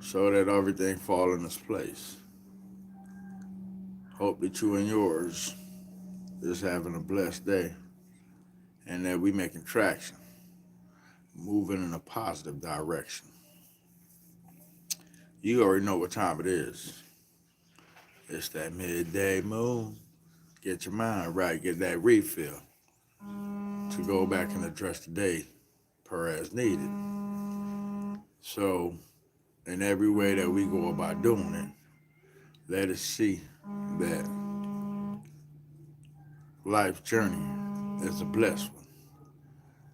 so that everything fall in its place. Hope that you and yours is having a blessed day and that we making traction, moving in a positive direction. You already know what time it is. It's that midday moon. Get your mind right, get that refill to go back and address the day per as needed. So, in every way that we go about doing it, let us see that life's journey is a blessed one.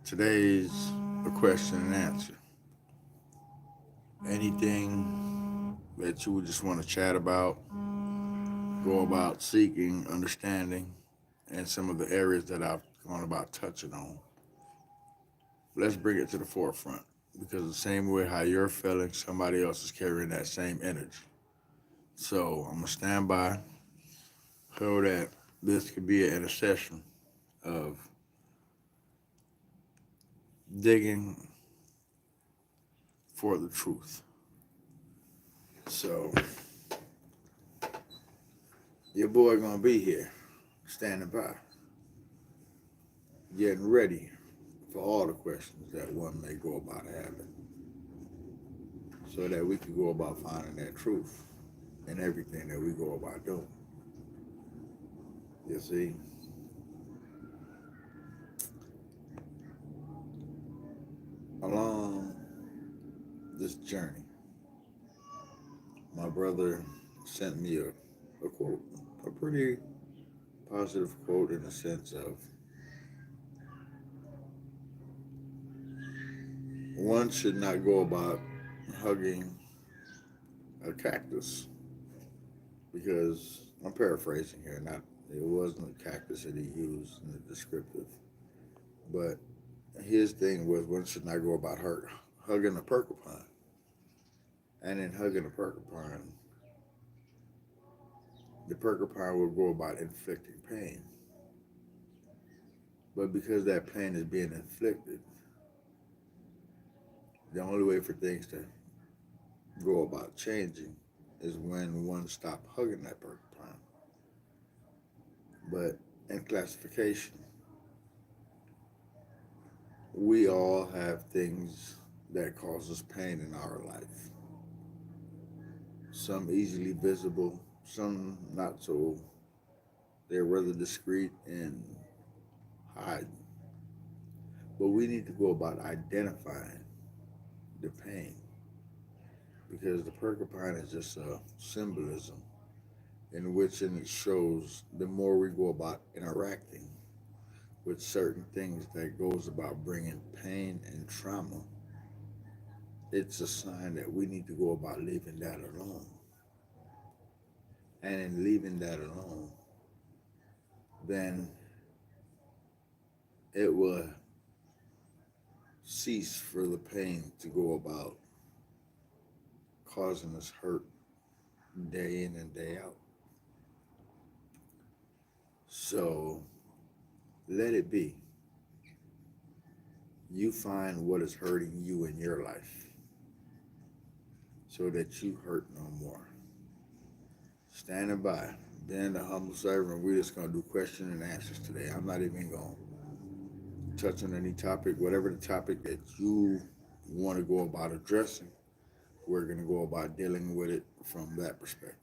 Today's a question and answer. Anything that you would just want to chat about, go about seeking, understanding, and some of the areas that I've gone about touching on, let's bring it to the forefront. Because the same way how you're feeling, somebody else is carrying that same energy. So I'm gonna stand by so that this could be an intercession of digging for the truth. So your boy gonna be here, standing by, getting ready for all the questions that one may go about having, so that we can go about finding that truth in everything that we go about doing. You see, along this journey, my brother sent me a quote, a pretty positive quote in the sense of one should not go about hugging a cactus because I'm paraphrasing here, not it wasn't a cactus that he used in the descriptive, but his thing was one should not go about hugging a porcupine, and in hugging a porcupine, the porcupine will go about inflicting pain. But because that pain is being inflicted, the only way for things to go about changing is when one stop hugging that porcupine. But in classification, we all have things that cause us pain in our life. Some easily visible, some not so. They're rather discreet and hiding. But we need to go about identifying the pain because the porcupine is just a symbolism in which it shows the more we go about interacting with certain things that goes about bringing pain and trauma, it's a sign that we need to go about leaving that alone. And in leaving that alone, then it will cease for the pain to go about causing us hurt day in and day out. So let it be. You find what is hurting you in your life so that you hurt no more. Standing by, being the humble servant, we're just going to do question and answers today. I'm not even going to touch on any topic, whatever the topic that you want to go about addressing, we're going to go about dealing with it from that perspective.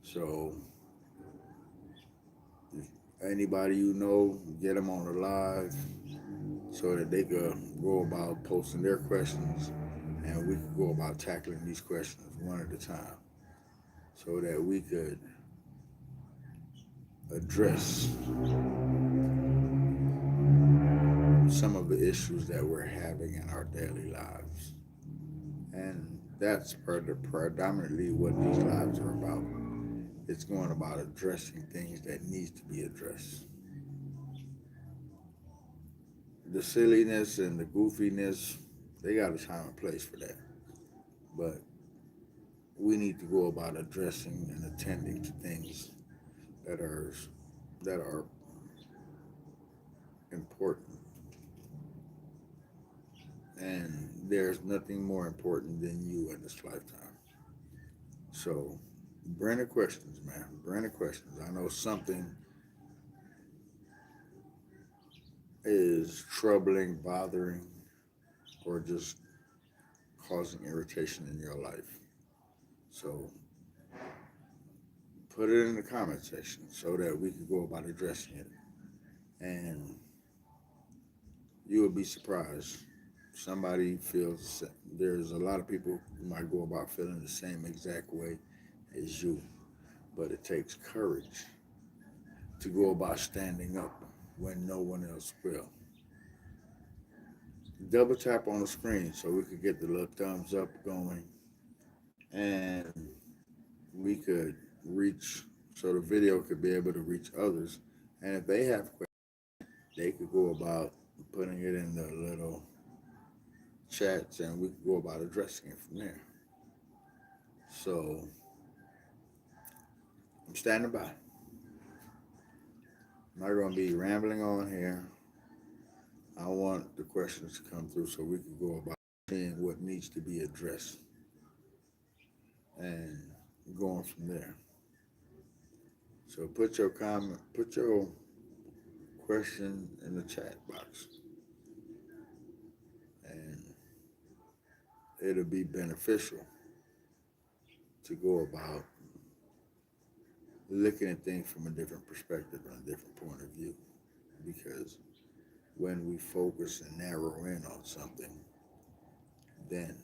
So, anybody you know, get them on the live so that they could go about posting their questions and we could go about tackling these questions one at a time so that we could address some of the issues that we're having in our daily lives. And that's predominantly what these lives are about. It's going about addressing things that needs to be addressed. The silliness and the goofiness, they got a time and place for that. But we need to go about addressing and attending to things that are that are important. And there's nothing more important than you in this lifetime. So bring the questions, man. Bring the questions. I know something is troubling, bothering, or just causing irritation in your life. So put it in the comment section so that we can go about addressing it. And you will be surprised. Somebody feels there's a lot of people who might go about feeling the same exact way as you, but it takes courage to go about standing up when no one else will. Double tap on the screen so we could get the little thumbs up going and we could reach, so the video could be able to reach others. And if they have questions, they could go about putting it in the little chats and we could go about addressing it from there. So I'm standing by. I'm not going to be rambling on here. I want the questions to come through so we can go about seeing what needs to be addressed and going from there. So put your comment, put your question in the chat box, and it'll be beneficial to go about looking at things from a different perspective and a different point of view. Because when we focus and narrow in on something, then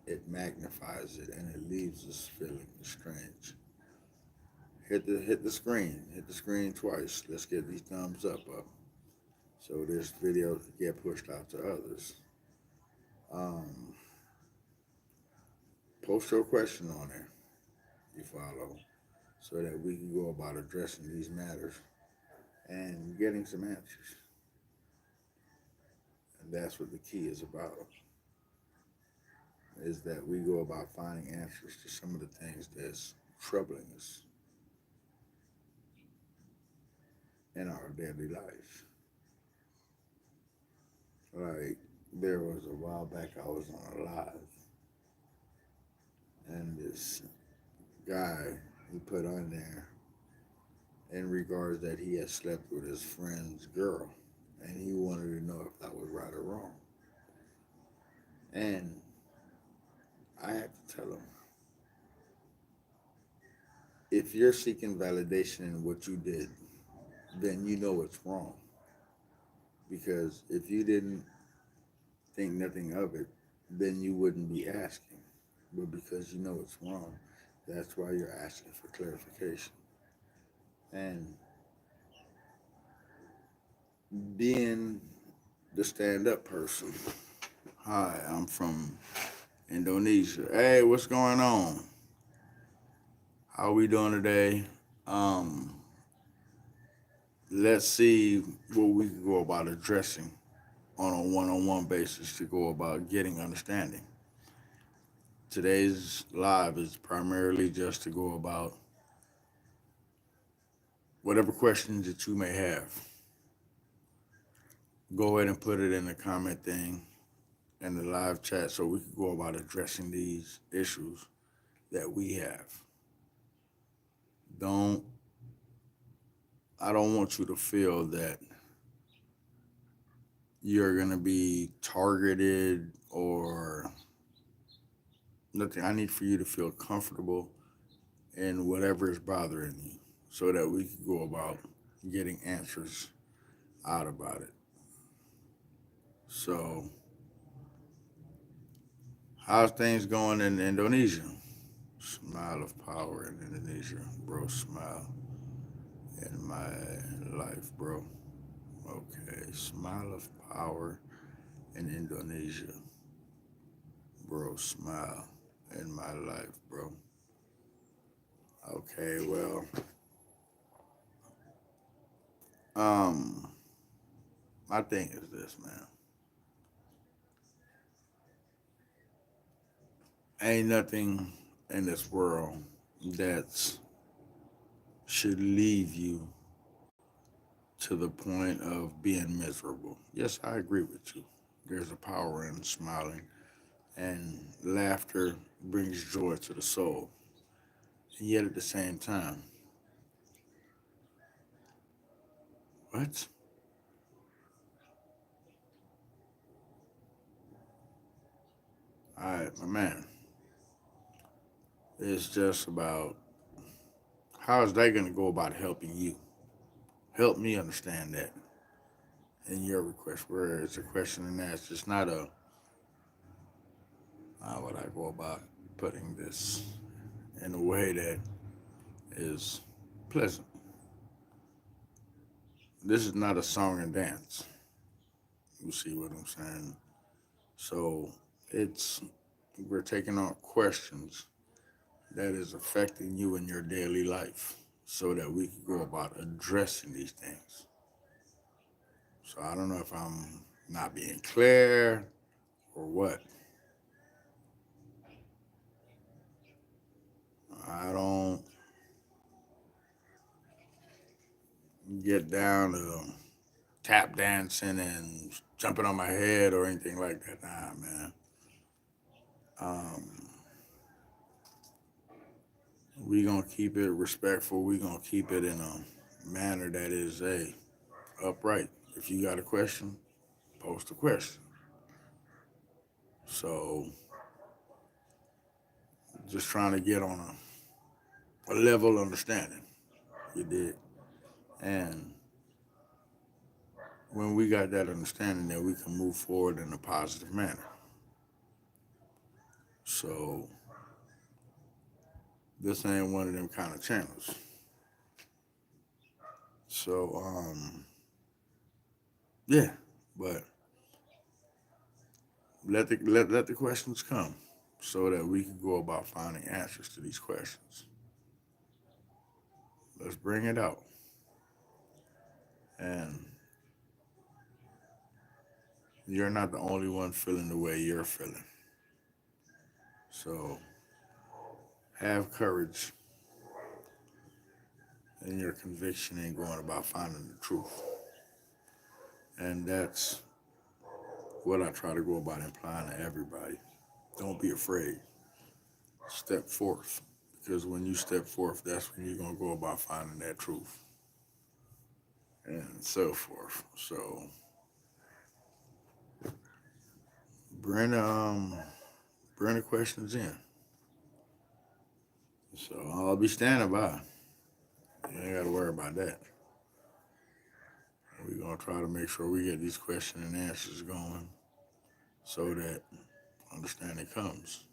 it magnifies it and it leaves us feeling strange. Hit the screen twice. Let's get these thumbs up so this video can get pushed out to others. Um, Post your question on there, you follow, so that we can go about addressing these matters and getting some answers. And that's what the key is about, is that we go about finding answers to some of the things that's troubling us in our daily life. Like, there was a while back I was on a live, and this guy, he put on there in regards that he had slept with his friend's girl, and he wanted to know if that was right or wrong. And I had to tell him, if you're seeking validation in what you did, then you know it's wrong. Because if you didn't think nothing of it, then you wouldn't be asking. But because you know it's wrong, that's why you're asking for clarification. And being the stand-up person, hi, I'm from Indonesia. Hey, what's going on? How are we doing today? Let's see what we can go about addressing on a one-on-one basis to go about getting understanding. Today's live is primarily just to go about whatever questions that you may have. Go ahead and put it in the comment thing in the live chat so we can go about addressing these issues that we have. I don't want you to feel that you're going to be targeted or nothing. I need for you to feel comfortable in whatever is bothering you so that we can go about getting answers out about it. So, how's things going in Indonesia? Smile of power in Indonesia. Bro, smile in my life, bro. Okay, smile of power in Indonesia. Bro, smile in my life, bro. Okay, well, my thing is this, man. Ain't nothing in this world that should leave you to the point of being miserable. Yes, I agree with you. There's a power in smiling, and laughter brings joy to the soul. And yet at the same time, what? All right, my man. It's just about how is that going to go about helping you? Help me understand that in your request. Where it's a question and answer. It's not a how would I go about putting this in a way that is pleasant. This is not a song and dance. You see what I'm saying? So it's we're taking on questions that is affecting you in your daily life so that we can go about addressing these things. So I don't know if I'm not being clear or what. I don't get down to tap dancing and jumping on my head or anything like that. Nah, man. Um, we gonna keep it respectful. We gonna keep it in a manner that is upright. If you got a question, post a question. So just trying to get on a level understanding. You did, and when we got that understanding, then we can move forward in a positive manner. So this ain't one of them kind of channels. So yeah, but let the questions come so that we can go about finding answers to these questions. Let's bring it out. And you're not the only one feeling the way you're feeling. So have courage in your conviction in going about finding the truth. And that's what I try to go about implying to everybody. Don't be afraid. Step forth. Because when you step forth, that's when you're going to go about finding that truth. And so forth. So bring bring the questions in. So I'll be standing by. You ain't got to worry about that. We're going to try to make sure we get these questions and answers going so that understanding comes.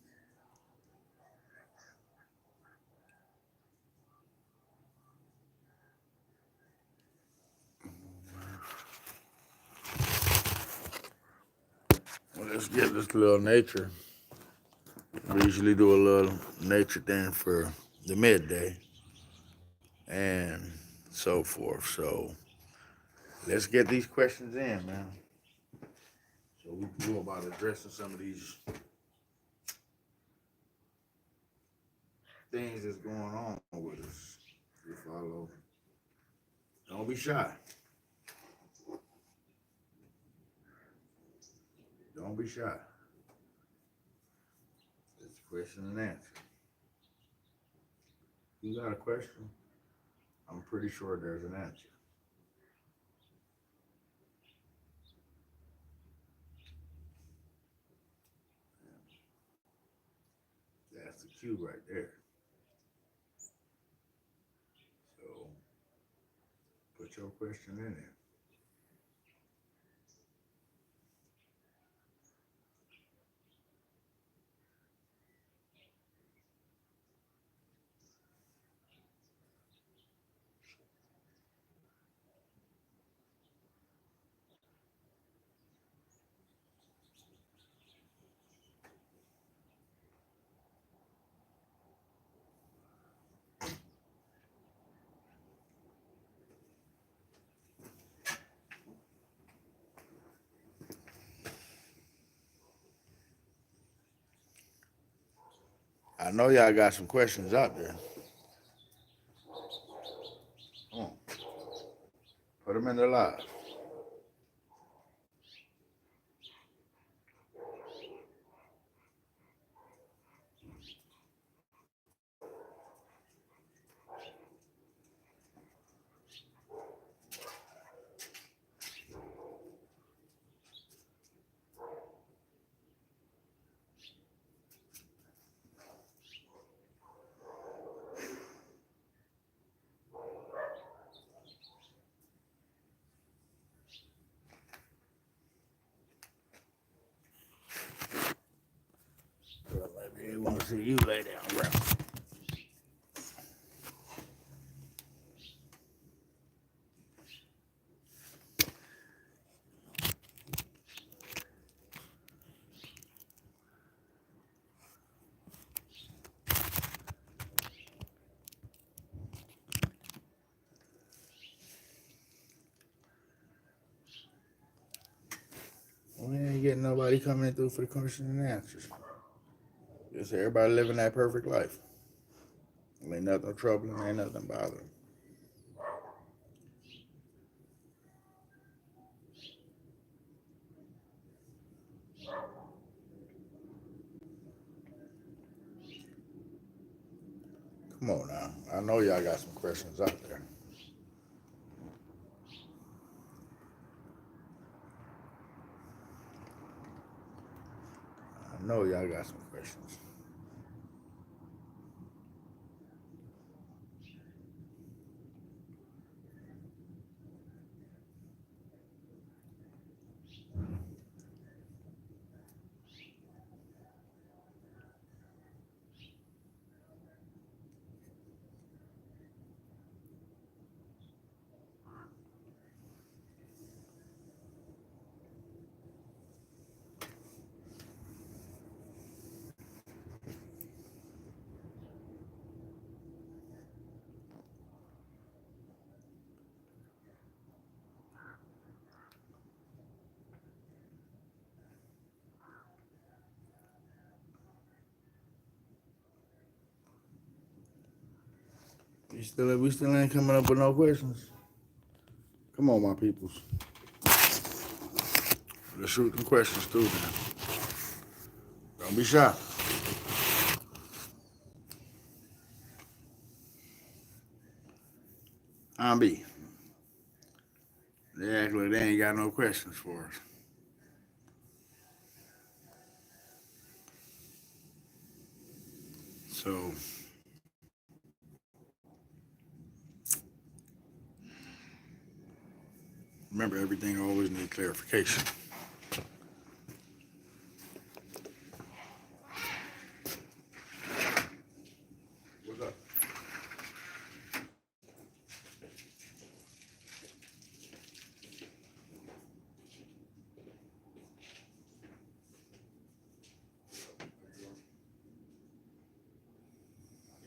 Well, let's get this little nature. We usually do a little nature thing for the midday and so forth. So let's get these questions in, man. So we can go about addressing some of these things that's going on with us. You follow? Don't be shy. Don't be shy. It's a question and answer. You got a question? I'm pretty sure there's an answer. That's the cue right there. So put your question in there. I know y'all got some questions out there. Put them in the live. want to see you lay down, bro. We ain't getting nobody coming through for the questions and answers. Just everybody living that perfect life. Ain't nothing troubling, ain't nothing bothering. Come on now. I know y'all got some questions out there. I know y'all got some questions. We still ain't coming up with no questions. Come on, my peoples. Let's shoot them questions through now. Don't be shy. I'm B. They act like they ain't got no questions for us. So remember, everything always needs clarification. What's up?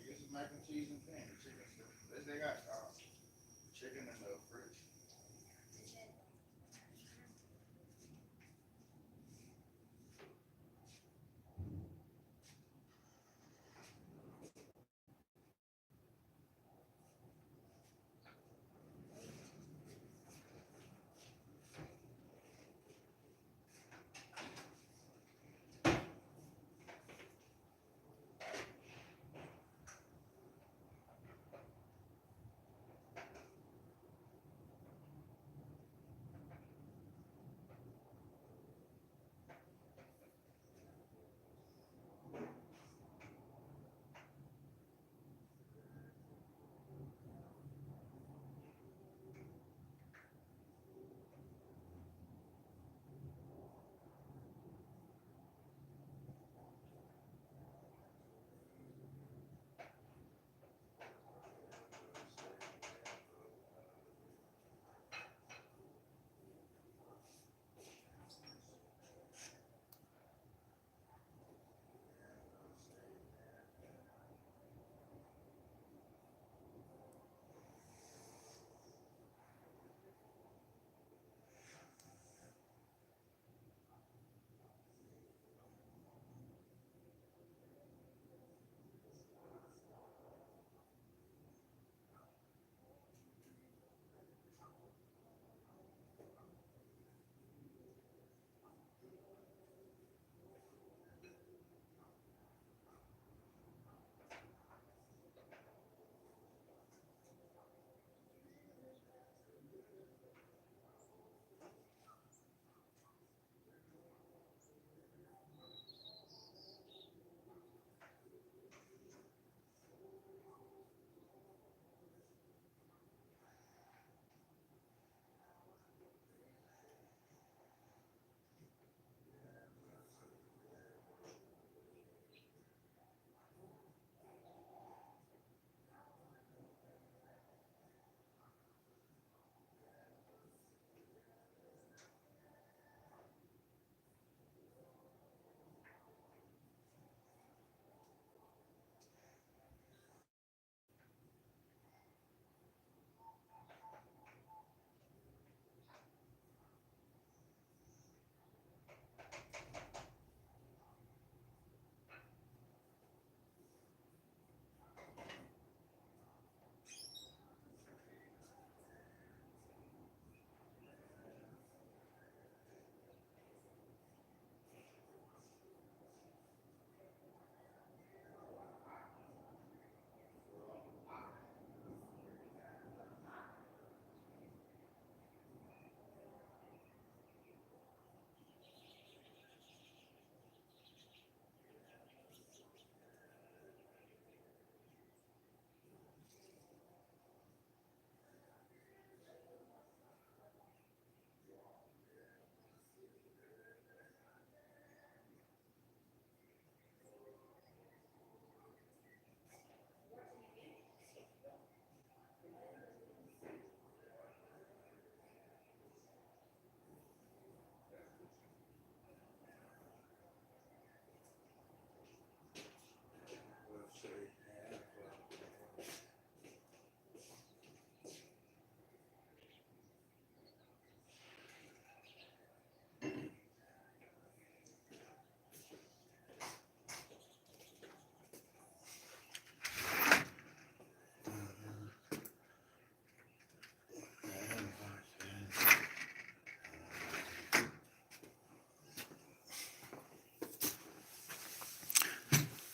Get some mac and cheese and pan, chicken. They got chicken in the fridge.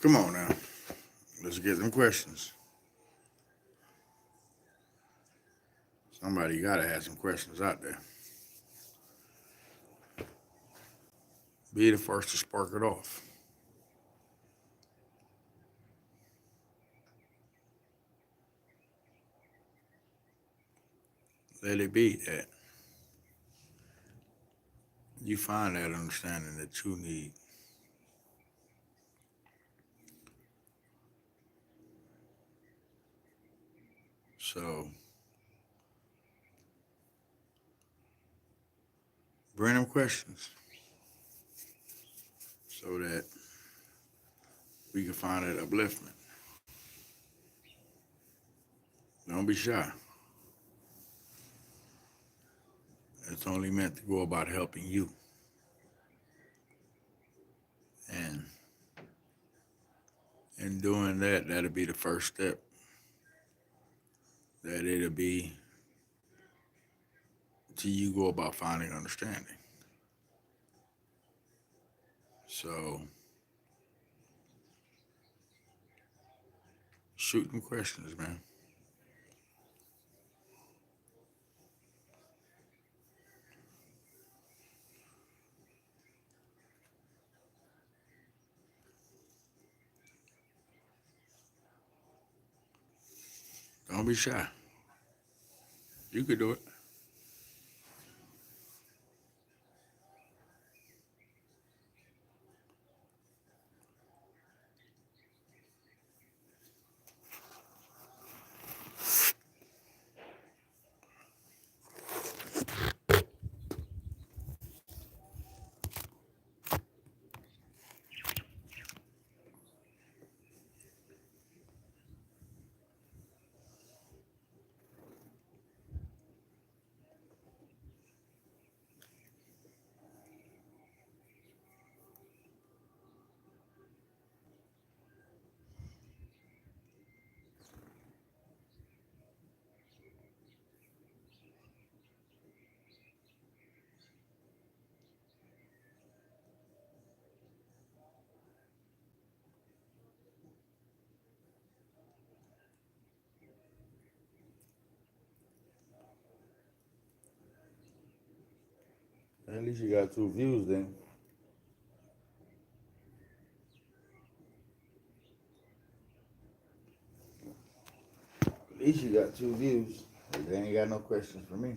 Come on now. Let's get them questions. Somebody got to have some questions out there. Be the first to spark it off. Let it be that you find that understanding that you need. So bring them questions so that we can find that upliftment. Don't be shy. It's only meant to go about helping you. And in doing that, that'll be the first step. That it'll be till you go about finding understanding. So shoot them questions, man. Don't be shy. You could do it. At least you got 2 views then. At least you got 2 views. They ain't got no questions for me.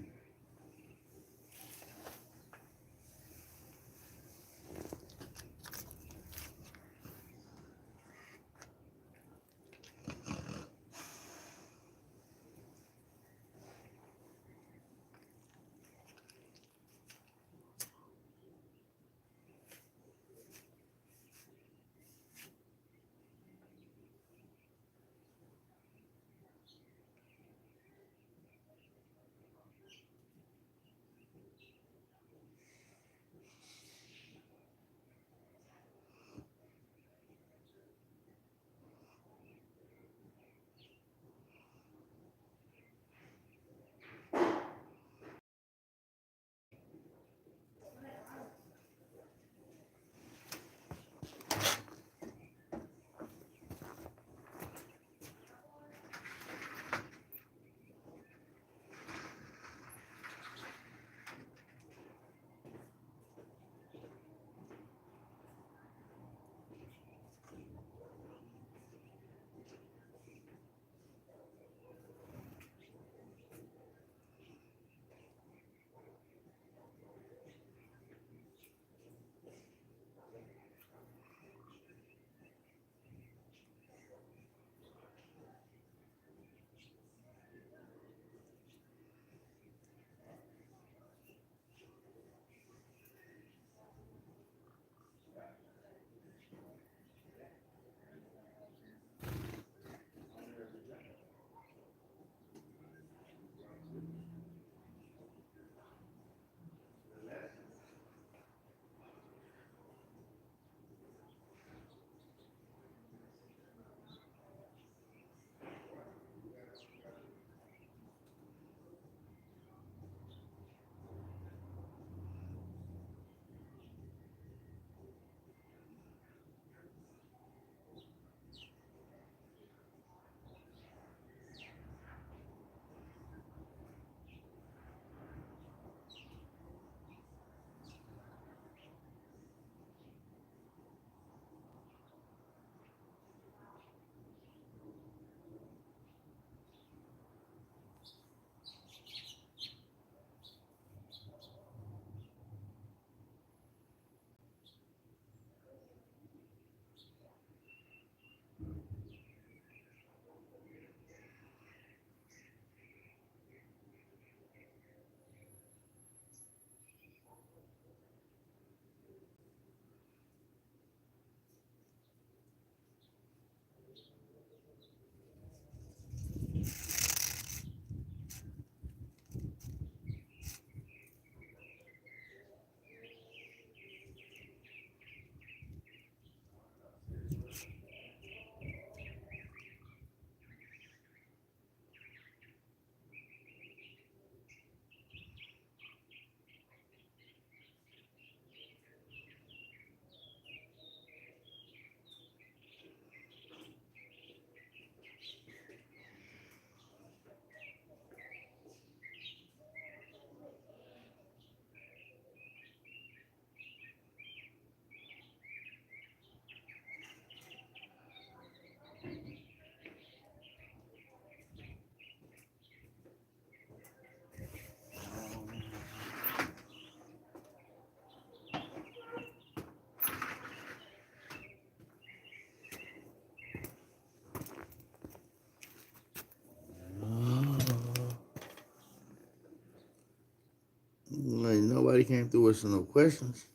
Nobody came through with no questions.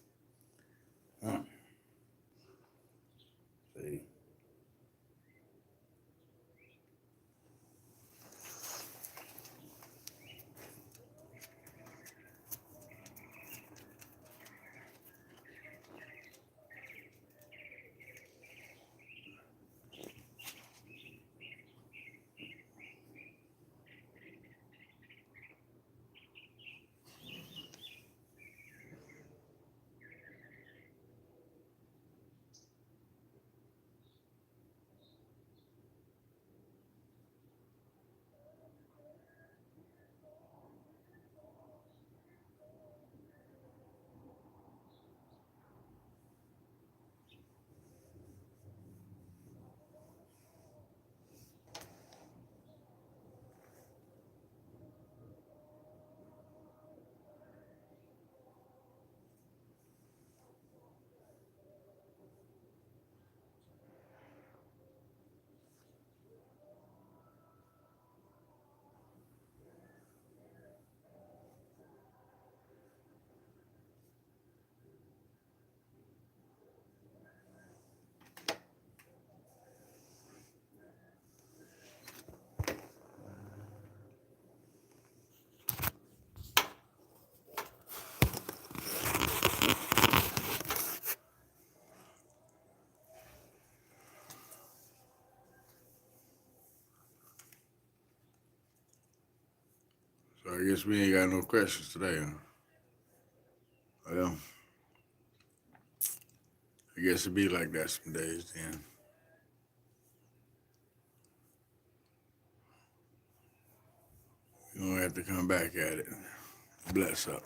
Huh. See. So I guess we ain't got no questions today, huh? Well, I guess it be like that some days then. You're gonna have to come back at it. Bless up.